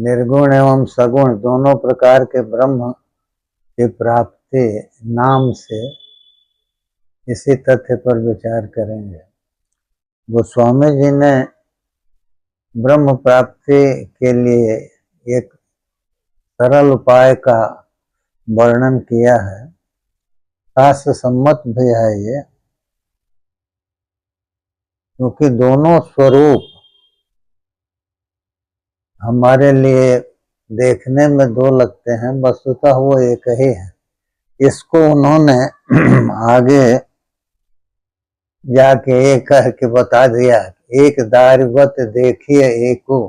निर्गुण एवं सगुण दोनों प्रकार के ब्रह्म की प्राप्ति नाम से इसी तथ्य पर विचार करेंगे। गोस्वामी जी ने ब्रह्म प्राप्ति के लिए एक सरल उपाय का वर्णन किया है, शास्त्र सम्मत भी है ये, क्योंकि दोनों स्वरूप हमारे लिए देखने में दो लगते हैं, वस्तुतः वो एक ही है। इसको उन्होंने आगे जाके एक कह के बता दिया, एक दारिवत देखिए एको,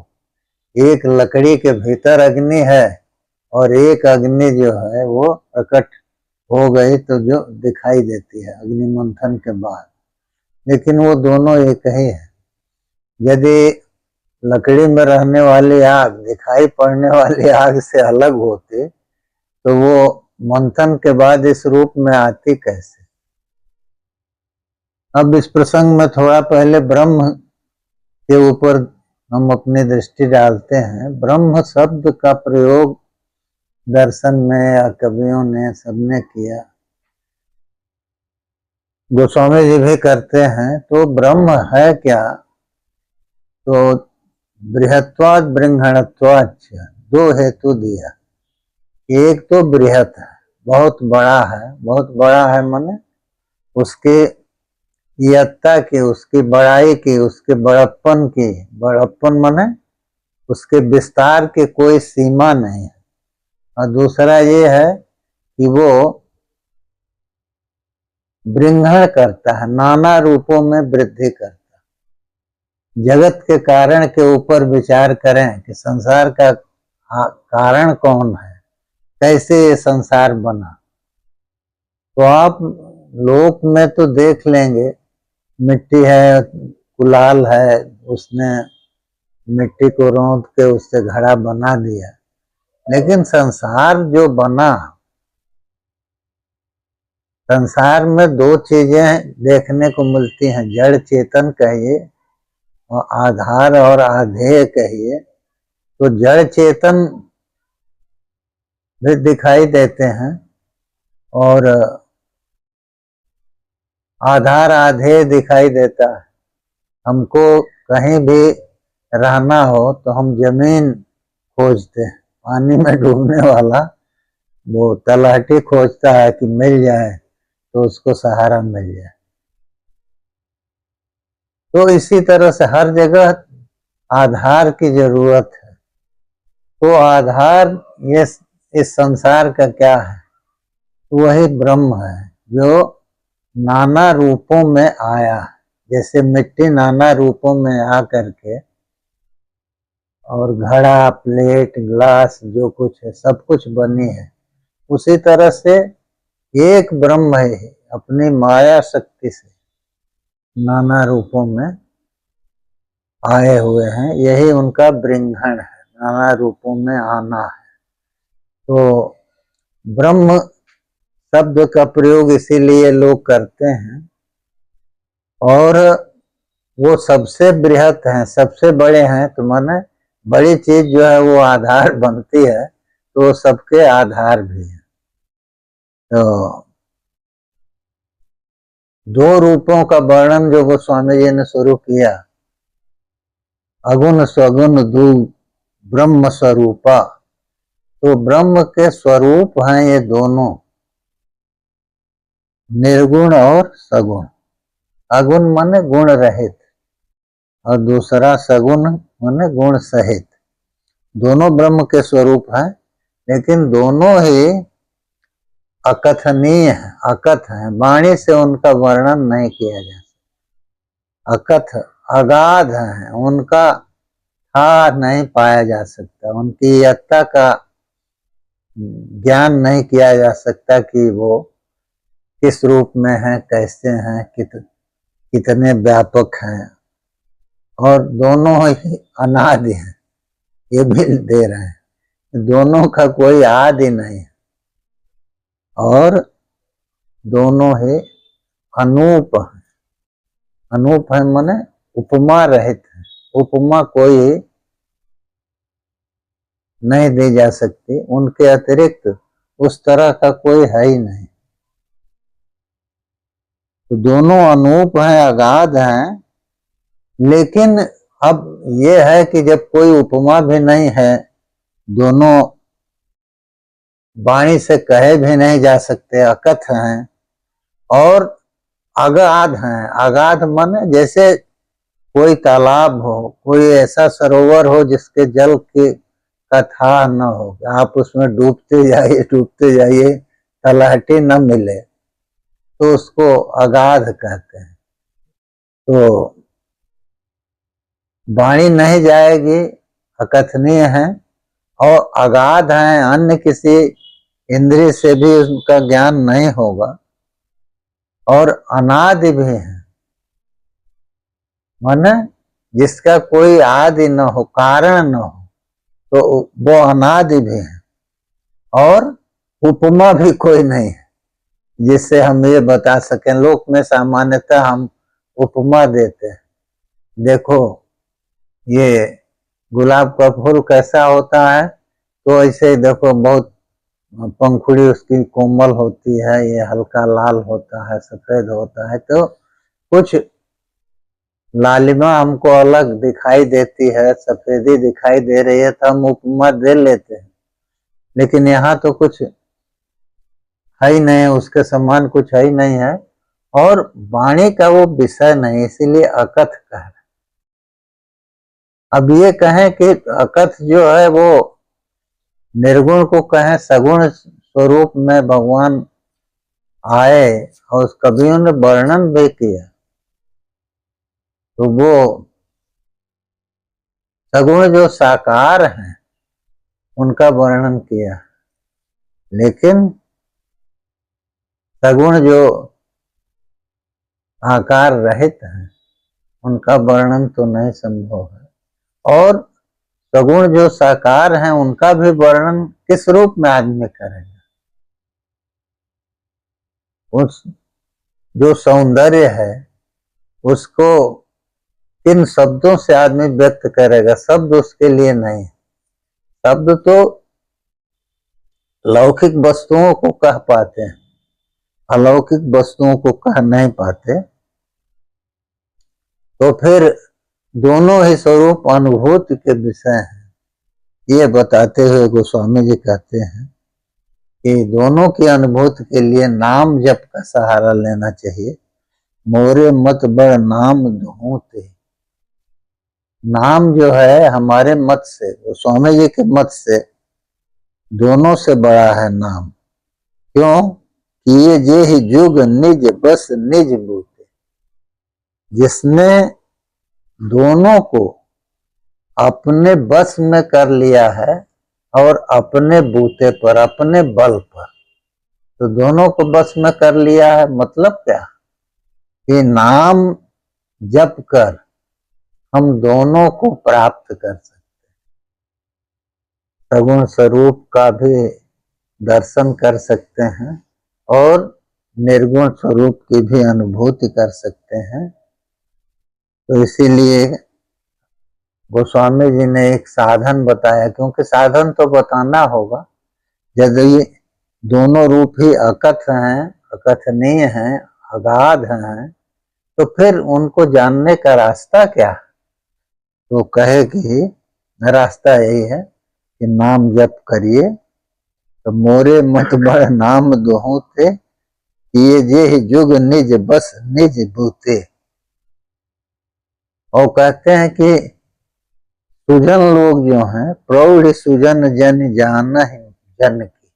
एक लकड़ी के भीतर अग्नि है और एक अग्नि जो है वो प्रकट हो गई तो जो दिखाई देती है अग्नि मंथन के बाद, लेकिन वो दोनों एक ही है। यदि लकड़ी में रहने वाली आग दिखाई पड़ने वाली आग से अलग होती तो वो मंथन के बाद इस रूप में आती कैसे। अब इस प्रसंग में थोड़ा पहले ब्रह्म के ऊपर हम अपनी दृष्टि डालते हैं। ब्रह्म शब्द का प्रयोग दर्शन में या कवियों ने सबने किया, गोस्वामी जी भी करते हैं। तो ब्रह्म है क्या? तो बृहत्वाद बृंहणत्वाच दो हेतु दिया। एक तो बृहत है, बहुत बड़ा है। बहुत बड़ा है माने उसके यत्ता की, उसकी बड़ाई की, उसके बड़प्पन की। बड़प्पन माने उसके विस्तार की कोई सीमा नहीं है। और दूसरा ये है कि वो बृंहण करता है, नाना रूपों में वृद्धि करता है। जगत के कारण के ऊपर विचार करें कि संसार का कारण कौन है, कैसे ये संसार बना, तो आप लोक में तो देख लेंगे मिट्टी है, कुलाल है, उसने मिट्टी को रौंद के उससे घड़ा बना दिया। लेकिन संसार जो बना, संसार में दो चीजें देखने को मिलती हैं, जड़ चेतन कहिए और आधार और आधेय कहिए। तो जड़ चेतन भी दिखाई देते हैं और आधार आधेय दिखाई देता है। हमको कहीं भी रहना हो तो हम जमीन खोजते हैं, पानी में डूबने वाला वो तलहटी खोजता है कि मिल जाए तो उसको सहारा मिल जाए। तो इसी तरह से हर जगह आधार की जरूरत है। तो आधार ये इस संसार का क्या है? वही ब्रह्म है जो नाना रूपों में आया। जैसे मिट्टी नाना रूपों में आ करके और घड़ा, प्लेट, ग्लास जो कुछ है सब कुछ बनी है, उसी तरह से एक ब्रह्म है अपनी माया शक्ति से नाना रूपों में आए हुए हैं। यही उनका बृंहण है, नाना रूपों में आना है। तो ब्रह्म शब्द का प्रयोग इसीलिए लोग करते हैं। और वो सबसे बृहत हैं, सबसे बड़े हैं, तो माने बड़ी चीज जो है वो आधार बनती है, तो सबके आधार भी है। तो दो रूपों का वर्णन जो गोस्वामी जी ने शुरू किया, अगुण स्वगुण दू ब्रह्म स्वरूपा। तो ब्रह्म के स्वरूप हैं ये दोनों, निर्गुण और सगुण। अगुण माने गुण रहित और दूसरा सगुण माने गुण सहित। दोनों ब्रह्म के स्वरूप हैं, लेकिन दोनों ही अकथनीय है, अकथ है, वाणी से उनका वर्णन नहीं किया जा सकता। अकथ अगाध है, उनका था नहीं पाया जा सकता, उनकी यत्ता का ज्ञान नहीं किया जा सकता कि वो किस रूप में है, कैसे हैं, कितने व्यापक हैं। और दोनों ही अनादि हैं, ये भी दे रहे हैं, दोनों का कोई आदि नहीं है। और दोनों ही अनूप है। अनूप है माने उपमा रहित है, उपमा कोई नहीं दी जा सकती, उनके अतिरिक्त उस तरह का कोई है ही नहीं। तो दोनों अनूप हैं, अगाध हैं, लेकिन अब ये है कि जब कोई उपमा भी नहीं है, दोनों वाणी से कहे भी नहीं जा सकते, अकथ हैं और अगाध हैं। अगाध मन जैसे कोई तालाब हो, कोई ऐसा सरोवर हो जिसके जल की का था न हो, आप उसमें डूबते जाइए, तलहटी न मिले, तो उसको अगाध कहते हैं। तो वाणी नहीं जाएगी, अकथनीय है, और अगाध है, अन्य किसी इंद्रिय से भी उनका ज्ञान नहीं होगा, और अनादि भी है, माने जिसका कोई आदि न हो, कारण न हो, तो वो अनादि भी है, और उपमा भी कोई नहीं है जिससे हम ये बता सकें। लोक में सामान्यतः हम उपमा देते हैं, देखो ये गुलाब का फूल कैसा होता है, तो ऐसे ही देखो बहुत पंखुड़ी उसकी कोमल होती है, ये हल्का लाल होता है, सफेद होता है, तो कुछ लालिमा हमको अलग दिखाई देती है, सफेदी दिखाई दे रही है, तो हम उपमा दे लेते हैं, लेकिन यहाँ तो कुछ है ही नहीं, उसके समान कुछ है ही नहीं है, और वाणी का वो विषय नहीं, इसीलिए अकथ कह रहे। अब ये कहें कि अकथ जो है वो निर्गुण को कहें, सगुण स्वरूप में भगवान आए, और उस कवियों ने वर्णन भी किया, तो वो सगुण जो साकार हैं उनका वर्णन किया, लेकिन सगुण जो आकार रहित हैं उनका वर्णन तो नहीं संभव है, और सगुण जो साकार हैं उनका भी वर्णन किस रूप में आदमी करेगा। उस जो सौंदर्य है उसको किन शब्दों से आदमी व्यक्त करेगा, शब्द उसके लिए नहीं। शब्द तो लौकिक वस्तुओं को कह पाते हैं, अलौकिक वस्तुओं को कह नहीं पाते। तो फिर दोनों ही स्वरूप अनुभूति के विषय हैं, ये बताते हुए गोस्वामी जी कहते हैं कि दोनों की अनुभूति के लिए नाम जप का सहारा लेना चाहिए। मोरे मत बड़ नाम धूते, नाम जो है हमारे मत से, गोस्वामी जी के मत से दोनों से बड़ा है नाम। क्यों? कि ये जे ही जुग निज बस निज बूते, जिसने दोनों को अपने बस में कर लिया है और अपने बूते पर, अपने बल पर, तो दोनों को बस में कर लिया है। मतलब क्या कि नाम जप कर हम दोनों को प्राप्त कर सकते, सगुण स्वरूप का भी दर्शन कर सकते हैं और निर्गुण स्वरूप की भी अनुभूति कर सकते हैं। तो इसीलिए गोस्वामी जी ने एक साधन बताया, क्योंकि साधन तो बताना होगा। यदि दोनों रूप ही अकथ हैं, अकथनीय हैं, अगाध हैं, तो फिर उनको जानने का रास्ता क्या? तो कहे कि रास्ता यही है कि नाम जप करिए। तो मोरे मत बड़ नाम दोहते, ये जे ही जुग निज बस निज बूते। और कहते हैं कि सुजन लोग जो हैं, प्रौढ़ सुजन जन जान जन की,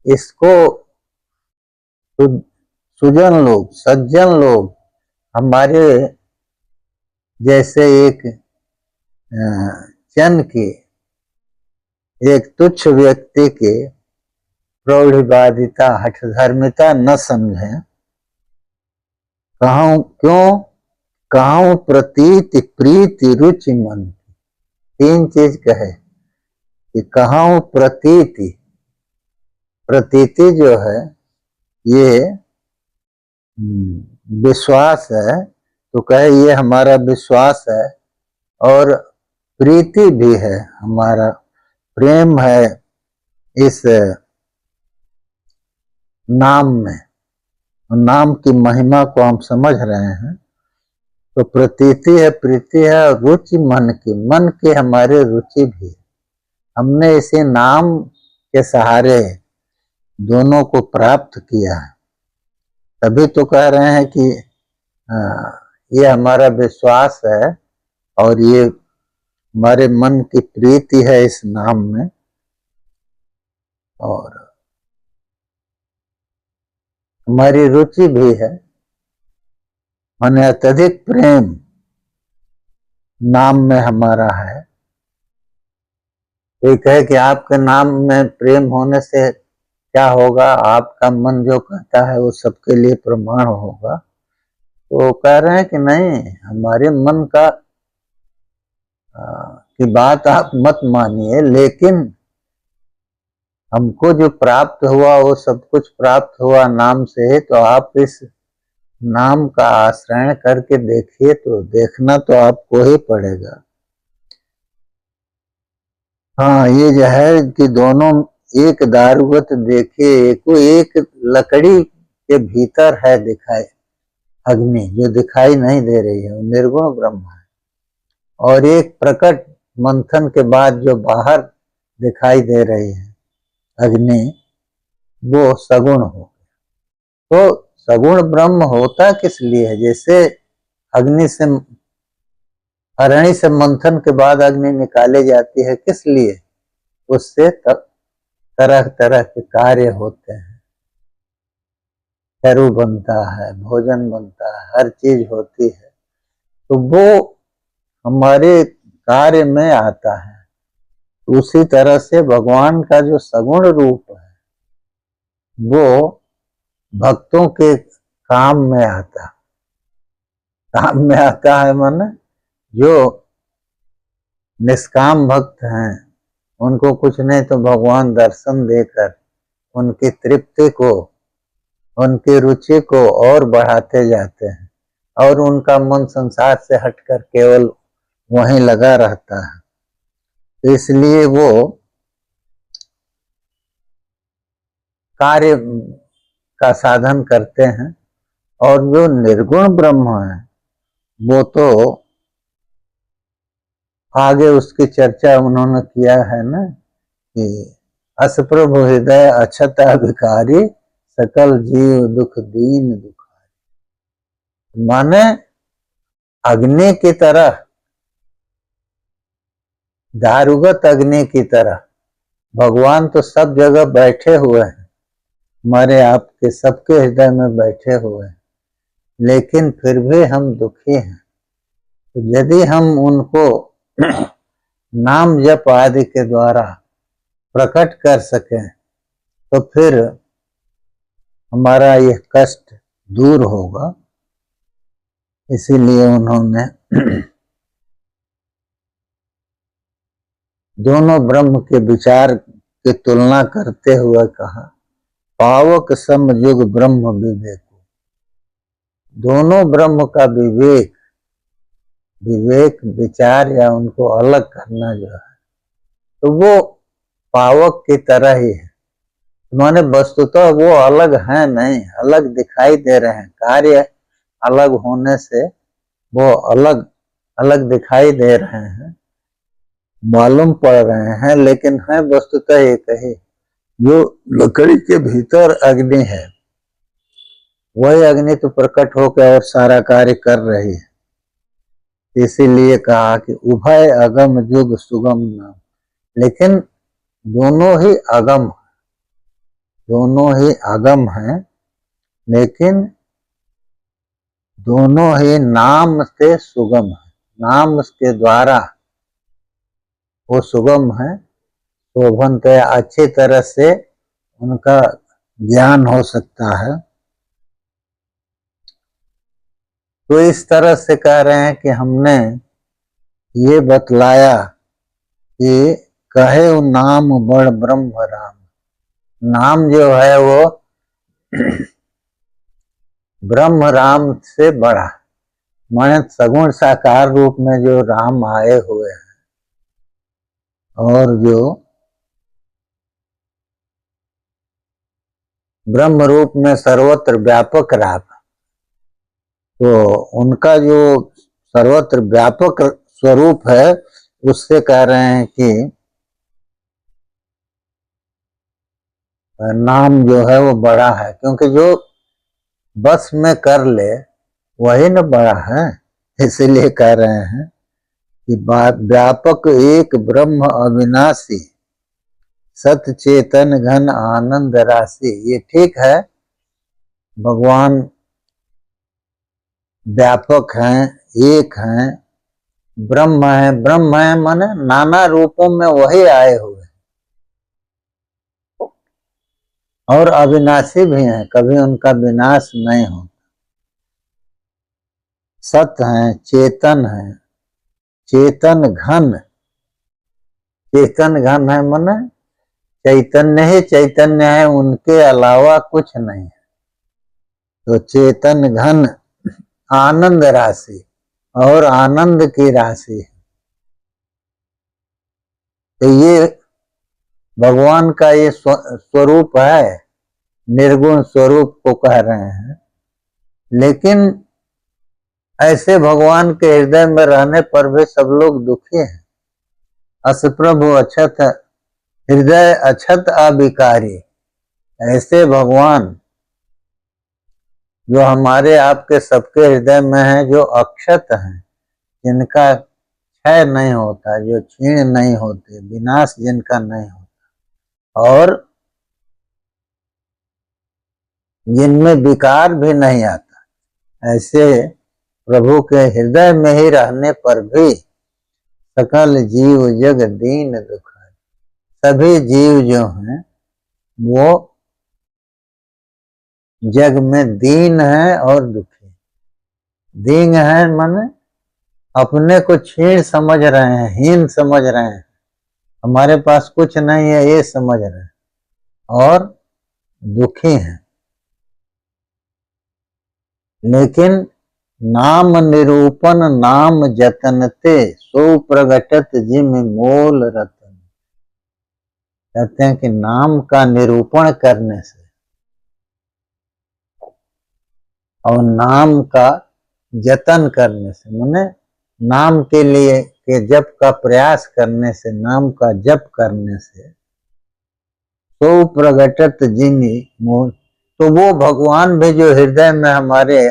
इसको सुजन लोग, सज्जन लोग, हमारे जैसे एक जन की, एक तुच्छ व्यक्ति के प्रौढ़वादिता, हठधर्मिता न समझें। कहूं क्यों? कहूं प्रतीति प्रीति रुचि मन की, तीन चीज कहे कि कहूं प्रतीति, प्रतीति जो है ये विश्वास है, तो कहे ये हमारा विश्वास है, और प्रीति भी है हमारा, प्रेम है इस नाम में, नाम की महिमा को हम समझ रहे हैं, तो प्रतीति है, प्रीति है, और रुचि मन की हमारे रुचि भी है। हमने इसे नाम के सहारे दोनों को प्राप्त किया है, तभी तो कह रहे हैं कि ये हमारा विश्वास है और ये हमारे मन की प्रीति है इस नाम में, और हमारी रुचि भी है। माने अत्यधिक प्रेम नाम में हमारा है। एक है कि आपके नाम में प्रेम होने से क्या होगा, आपका मन जो कहता है वो सबके लिए प्रमाण होगा। तो कह रहे हैं कि नहीं, हमारे मन का की बात आप मत मानिए, लेकिन हमको जो प्राप्त हुआ वो सब कुछ प्राप्त हुआ नाम से, तो आप इस नाम का आश्रय करके देखिए, तो देखना तो आपको ही पड़ेगा। हाँ, ये जो है कि दोनों एक दारुवत देखे, एक लकड़ी के भीतर है दिखाई अग्नि, जो दिखाई नहीं दे रही है, वो निर्गुण ब्रह्म है, और एक प्रकट मंथन के बाद जो बाहर दिखाई दे रही है अग्नि, वो सगुण हो। तो सगुण ब्रह्म होता किस लिए है? जैसे अग्नि से, अरणि से मंथन के बाद अग्नि निकाले जाती है, किस लिए? उससे तरह तरह के कार्य होते हैं, चरु बनता है, भोजन बनता है, हर चीज होती है, तो वो हमारे कार्य में आता है। उसी तरह से भगवान का जो सगुण रूप है वो भक्तों के काम में आता, काम में आता है। माने जो निष्काम भक्त हैं उनको कुछ नहीं तो भगवान दर्शन देकर उनकी तृप्ति को, उनकी रुचि को और बढ़ाते जाते हैं, और उनका मन संसार से हटकर केवल वहीं लगा रहता है। तो इसलिए वो कार्य का साधन करते हैं। और जो निर्गुण ब्रह्म है वो तो आगे उसकी चर्चा उन्होंने किया है ना, कि असप्रभु हृदय अक्षता विकारी, सकल जीव दुख दीन दुखारी। माने अग्नि की तरह, दारुगत अग्नि की तरह भगवान तो सब जगह बैठे हुए हैं, हमारे आपके सबके हृदय में बैठे हुए हैं, लेकिन फिर भी हम दुखी हैं। तो यदि हम उनको नाम जप आदि के द्वारा प्रकट कर सकें तो फिर हमारा यह कष्ट दूर होगा। इसीलिए उन्होंने दोनों ब्रह्म के विचार की तुलना करते हुए कहा, पावक सम युग ब्रह्म विवेक। दोनों ब्रह्म का विवेक, विवेक विचार या उनको अलग करना जो है, तो वो पावक की तरह ही है। माने वस्तुतः वो अलग है नहीं, अलग दिखाई दे रहे हैं, कार्य अलग होने से वो अलग अलग दिखाई दे रहे हैं, मालूम पड़ रहे हैं, लेकिन है वस्तुतः एक ही। जो लकड़ी के भीतर अग्नि है वही अग्नि तो प्रकट होकर और सारा कार्य कर रही है। इसीलिए कहा कि उभय अगम युग सुगम नाम, लेकिन दोनों ही अगम, दोनों ही अगम हैं, लेकिन दोनों ही नाम से सुगम है, नाम के द्वारा वो सुगम है, शोभनत अच्छी तरह से उनका ज्ञान हो सकता है। तो इस तरह से कह रहे हैं कि हमने ये बतलाया कि कहे नाम बड़ ब्रह्म राम। नाम जो है वो ब्रह्म राम से बड़ा, माने सगुण साकार रूप में जो राम आए हुए हैं, और जो ब्रह्म रूप में सर्वत्र व्यापक रहा, तो उनका जो सर्वत्र व्यापक स्वरूप है उससे कह रहे हैं कि नाम जो है वो बड़ा है, क्योंकि जो बस में कर ले वही न बड़ा है। इसीलिए कह रहे हैं कि व्यापक एक ब्रह्म अविनाशी सत चेतन घन आनंद राशि। ये ठीक है, भगवान व्यापक हैं, एक हैं, ब्रह्म है। ब्रह्म है माने नाना रूपों में वही आए हुए और अविनाशी भी हैं, कभी उनका विनाश नहीं होता। सत हैं, चेतन है, चेतन घन। चेतन घन है माने चैतन्य ही चैतन्य है, उनके अलावा कुछ नहीं है। तो चेतन घन आनंद राशि और आनंद की राशि है। तो ये भगवान का ये स्वरूप है, निर्गुण स्वरूप को कह रहे हैं। लेकिन ऐसे भगवान के हृदय में रहने पर भी सब लोग दुखी हैं। अस प्रभु अछत हृदय अछत अविकारी। ऐसे भगवान जो हमारे आपके सबके हृदय में है, जो अक्षत हैं, जिनका क्षय नहीं होता, जो क्षीण नहीं होते, विनाश जिनका नहीं होता और जिनमें विकार भी नहीं आता, ऐसे प्रभु के हृदय में ही रहने पर भी सकल जीव जग दीन दुख है। सभी जीव जो हैं वो जग में दीन है और दुखी। दीन है माने अपने को क्षीण समझ रहे हैं, हीन समझ रहे हैं, हमारे पास कुछ नहीं है ये समझ रहे हैं, और दुखी हैं। लेकिन नाम निरूपण नाम जतनते सो प्रगटत जिम मोल रतन। कहते हैं कि नाम का निरूपण करने से और नाम का जतन करने से, माने नाम के लिए के जप का प्रयास करने से, नाम का जप करने से तो प्रगटत जिनि मोह। तो वो भगवान भी जो हृदय में हमारे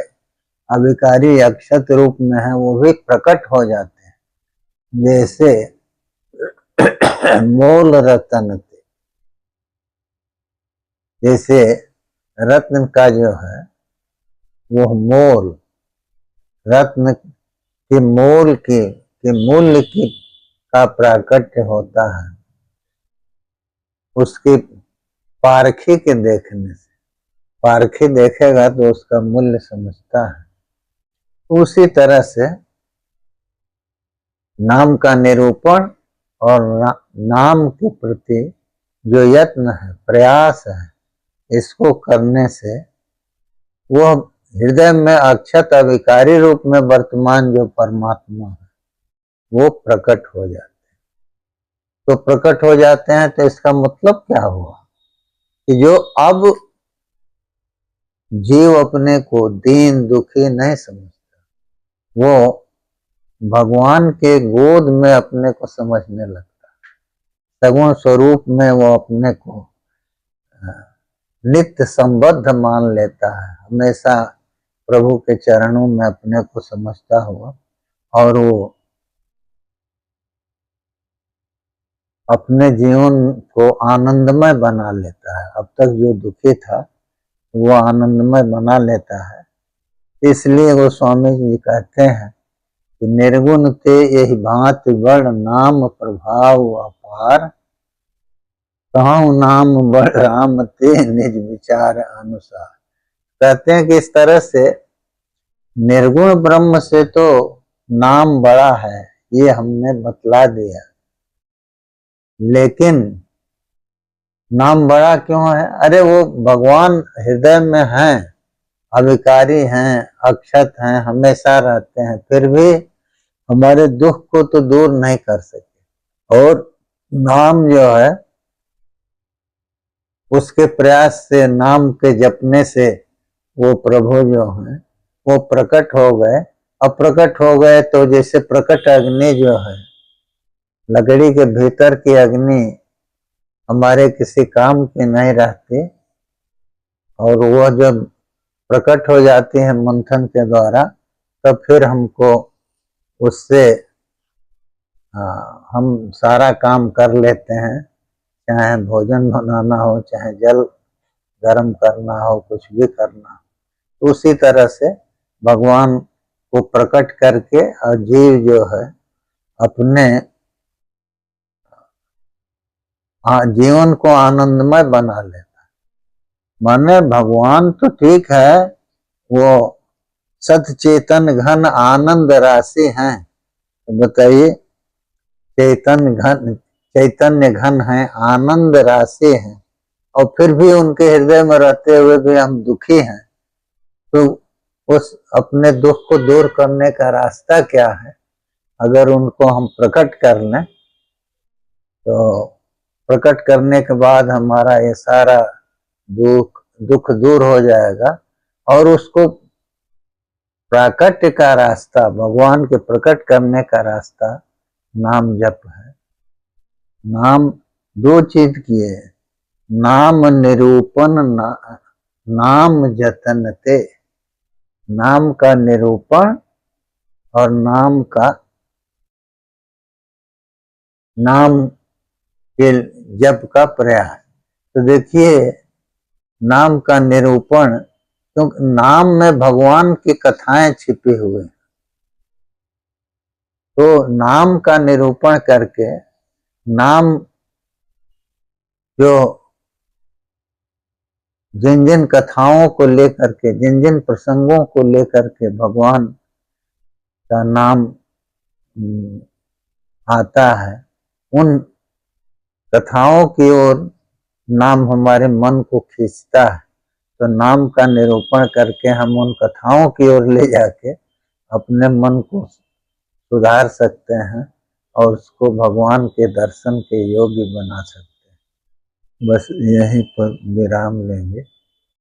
अविकारी अक्षत रूप में है वो भी प्रकट हो जाते हैं, जैसे मोल रतन थे। जैसे रत्न का जो है वो मोल, रत्न के मोल के मूल्य की का प्राकट्य होता है उसकी पारखी के देखने से। पारखी देखेगा तो उसका मूल्य समझता है। उसी तरह से नाम का निरूपण और नाम के प्रति जो यत्न है, प्रयास है, इसको करने से वह हृदय में अक्षत अविकारी रूप में वर्तमान जो परमात्मा है वो प्रकट हो जाते हैं। तो प्रकट हो जाते हैं तो इसका मतलब क्या हुआ कि जो अब जीव अपने को दीन दुखी नहीं समझता, वो भगवान के गोद में अपने को समझने लगता है। सगुण स्वरूप में वो अपने को नित्य संबद्ध मान लेता है, हमेशा प्रभु के चरणों में अपने को समझता हुआ, और वो अपने जीवन को आनंदमय बना लेता है। अब तक जो दुखी था वो आनंदमय बना लेता है। इसलिए वो स्वामी जी कहते हैं कि निर्गुण ते यही भांति बड़ नाम प्रभाव अपार, कहूँ नाम बड़ राम ते निज विचार अनुसार। कहते हैं कि इस तरह से निर्गुण ब्रह्म से तो नाम बड़ा है, ये हमने बतला दिया, लेकिन नाम बड़ा क्यों है? अरे वो भगवान हृदय में हैं, अविकारी हैं, अक्षत हैं, हमेशा रहते हैं, फिर भी हमारे दुख को तो दूर नहीं कर सके। और नाम जो है उसके प्रयास से, नाम के जपने से वो प्रभु जो है वो प्रकट हो गए। अब प्रकट हो गए तो जैसे प्रकट अग्नि जो है, लकड़ी के भीतर की अग्नि हमारे किसी काम की नहीं रहती, और वह जब प्रकट हो जाती है मंथन के द्वारा, तब फिर हमको उससे हम सारा काम कर लेते हैं, चाहे भोजन बनाना हो, चाहे जल गर्म करना हो, कुछ भी करना हो। तो उसी तरह से भगवान को प्रकट करके और जीव जो है अपने जीवन को आनंदमय बना लेता है। माने भगवान तो ठीक है, वो सत चेतन घन आनंद राशि हैं, तो बताइए चैतन्य घन है, आनंद राशि है, और फिर भी उनके हृदय में रहते हुए भी हम दुखी हैं। तो उस अपने दुख को दूर करने का रास्ता क्या है? अगर उनको हम प्रकट कर लें तो प्रकट करने के बाद हमारा ये सारा दुख दूर हो जाएगा। और उसको प्राकट्य का रास्ता, भगवान के प्रकट करने का रास्ता नाम जप है। नाम दो चीज किए, नाम निरूपण नाम जतनते, नाम का निरूपण और नाम के जप का प्रयास। तो देखिए नाम का निरूपण, क्योंकि नाम में भगवान की कथाएं छिपी हुई, तो नाम का निरूपण करके, नाम जो जिन जिन कथाओं को लेकर के, जिन जिन प्रसंगों को लेकर के भगवान का नाम आता है, उन कथाओं की ओर नाम हमारे मन को खींचता है। तो नाम का निरूपण करके हम उन कथाओं की ओर ले जाके अपने मन को सुधार सकते हैं और उसको भगवान के दर्शन के योग्य बना सकते हैं। बस यहीं पर विराम लेंगे।